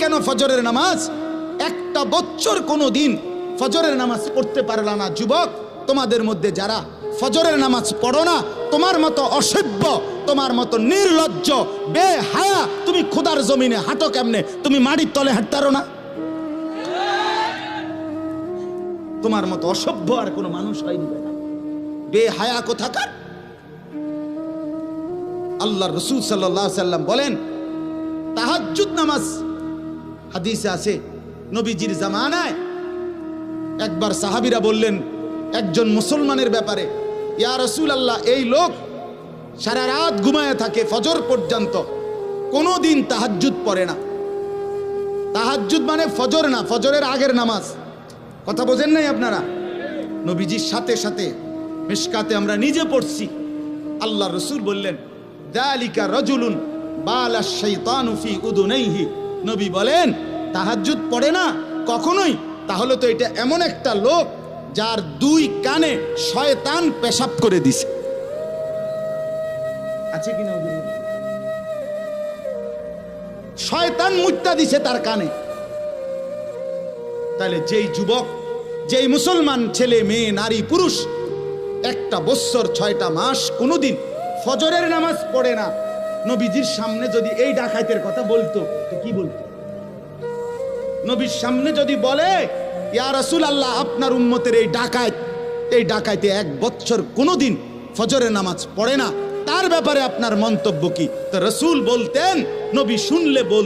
কেন ফজরের নামাজ? একটা বছর কোনো দিন ফজরের নামাজ পড়তে পারলা না যুবক, তোমাদের মধ্যে যারা ফজরের নামাজ পড়ো না, তোমার মতো অসভ্য, তোমার মতো নির্লজ্জ, বেহায়া, তুমি খোদার জমিনে হাঁটো কেমনে? তুমি মাটির তলে হাঁটতারো না? তোমার মতো অসভ্য আর কোনো মানুষ হয়নি, বেহায়া কোথাকার। আল্লাহ রসুল সাল্লাল্লাহু আলাইহি সাল্লাম বলেন তাহাজ্জুদ নামাজ, হাদিসে আছে নবীজির জামানায় একবার সাহাবীরা বললেন একজন মুসলমানের ব্যাপারে, ইয়া রাসূলুল্লাহ, এই লোক সারা রাত ঘুমায় থাকে ফজর পর্যন্ত, কোনোদিন তাহাজ্জুদ পড়ে না। তাহাজ্জুদ মানে ফজর না, ফজরের আগের নামাজ। কথা বোঝেন নাই আপনারা? নবীজির সাথে সাথে মিশকাতে আমরা নিজে পড়ছি, আল্লাহ রসুল বললেন যালিকা রাজুলুন বালাশ শাইতানু ফি উদুনাইহি। নবী বলেন তাহাজ্জুদ পড়ে না কখনোই, তাহলে তো এটা এমন একটা লোক যার দুই কানে শয়তান পেশাব করে দিছে। আছে কিনা? শয়তান মুত্তা দিছে তার কানে। তাহলে যেই যুবক, যেই মুসলমান ছেলে মেয়ে নারী পুরুষ একটা বছর 6টা মাস কোনোদিন ফজরের নামাজ পড়ে না, নবীজির সামনে যদি এই ডাকাইতের কথা বলতো তো কি বলতো? নবীর সামনে যদি বলে ইয়া রাসূলুল্লাহ, আপনার উম্মতের এই ডাকাইতে 1 বছর কোনোদিন ফজরের নামাজ পড়ে না, তার ব্যাপারে আপনার মন্তব্য কি? তো রাসূল বলতেন, নবী শুনলে বল